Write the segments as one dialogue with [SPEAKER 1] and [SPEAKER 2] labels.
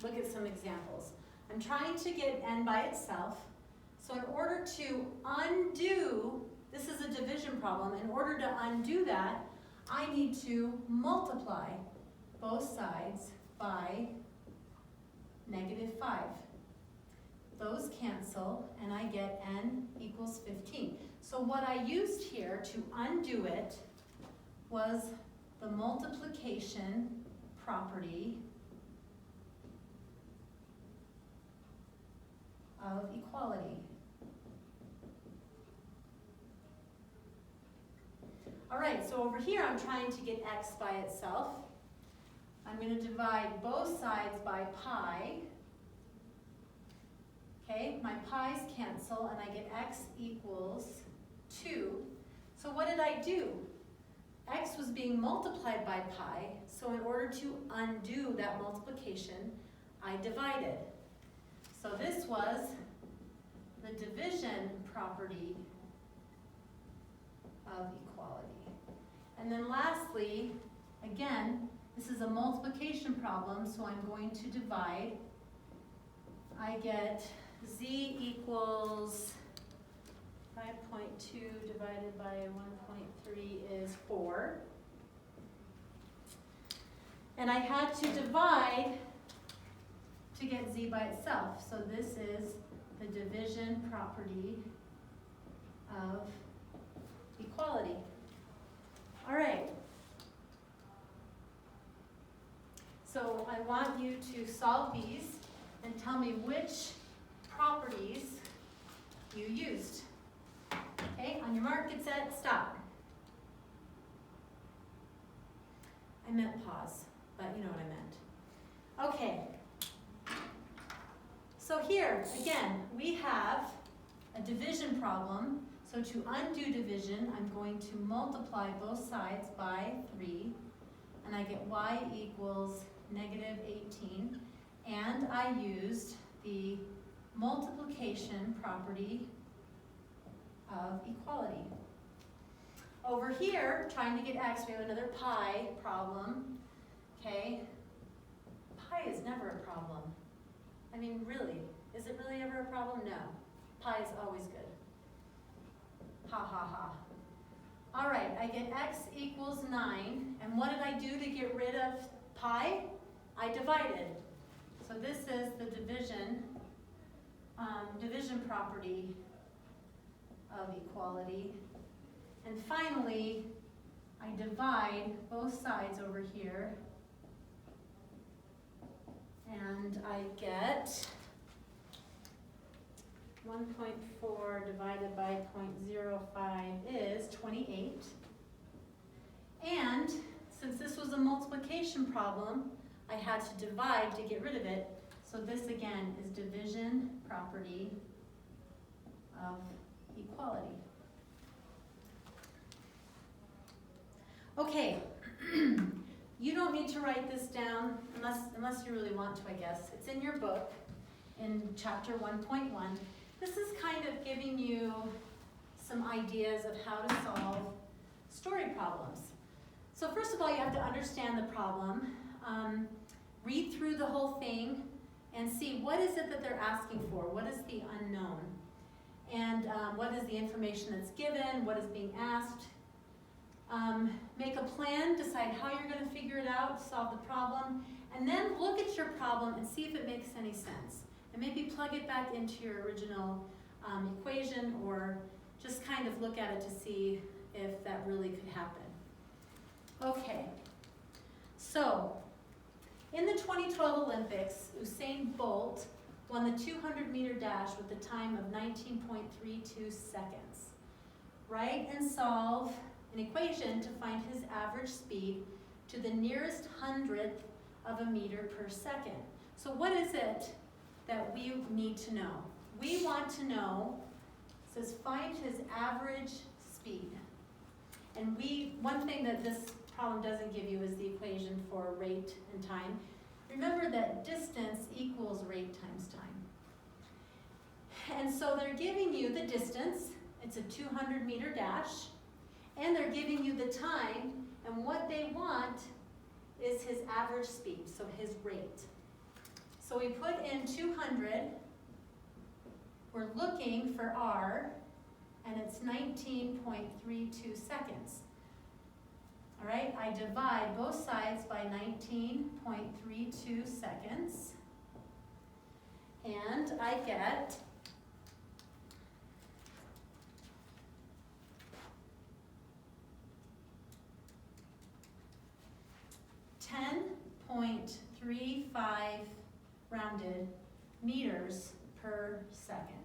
[SPEAKER 1] look at some examples. I'm trying to get n by itself. So in order to undo, this is a division problem, in order to undo that, I need to multiply both sides by -5. Those cancel, and I get n equals 15. So what I used here to undo it was the multiplication property of equality. All right, so over here I'm trying to get x by itself. I'm going to divide both sides by pi. Okay, my pi's cancel and I get x equals 2. So what did I do? X was being multiplied by pi, so in order to undo that multiplication, I divided. So this was the division property of equality. And then lastly, again, this is a multiplication problem, so I'm going to divide. I get z equals 5.2 divided by 1.3 is 4. And I had to divide to get z by itself. So this is the division property of equality. All right. So I want you to solve these and tell me which properties you used. Okay, on your mark, get set, stop. I meant pause, but you know what I meant. Okay. So here, again, we have a division problem. So to undo division, I'm going to multiply both sides by 3, and I get y equals -18, and I used the multiplication property of equality. Over here, trying to get x, we have another pi problem, okay? Pi is never a problem. I mean, really, is it really ever a problem? No. Pi is always good. Ha ha ha. All right, I get x equals 9, and what did I do to get rid of pi? I divided. So this is the division property of equality. And finally, I divide both sides over here, and I get 1.4 divided by 0.05 is 28. And since this was a multiplication problem, I had to divide to get rid of it. So this again is division property of equality. Okay, you don't need to write this down unless you really want to, I guess. It's in your book in chapter 1.1. This is kind of giving you some ideas of how to solve story problems. So first of all, you have to understand the problem, read through the whole thing, and see what is it that they're asking for, what is the unknown, and what is the information that's given, what is being asked. Make a plan, decide how you're going to figure it out, solve the problem, and then look at your problem and see if it makes any sense. And maybe plug it back into your original equation, or just kind of look at it to see if that really could happen. Okay, so in the 2012 Olympics, Usain Bolt won the 200-meter dash with a time of 19.32 seconds. Write and solve an equation to find his average speed to the nearest hundredth of a meter per second. So what is it that we need to know? We want to know, it says find his average speed. And one thing that this problem doesn't give you is the equation for rate and time. Remember that distance equals rate times time. And so they're giving you the distance, it's a 200-meter dash, and they're giving you the time, and what they want is his average speed, so his rate. So we put in 200, we're looking for R, and it's 19.32 seconds. All right, I divide both sides by 19.32 seconds, and I get 10.35 rounded meters per second,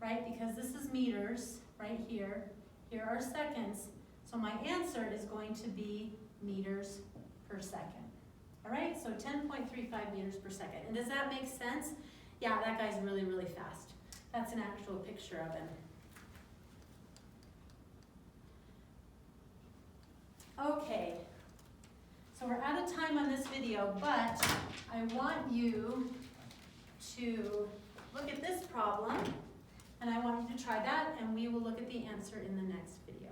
[SPEAKER 1] right? Because this is meters right here. Here are seconds. So my answer is going to be meters per second. All right, so 10.35 meters per second. And does that make sense? Yeah, that guy's really, really fast. That's an actual picture of him. Okay, so we're out of time on this video, but I want you to look at this problem, and I want you to try that, and we will look at the answer in the next video.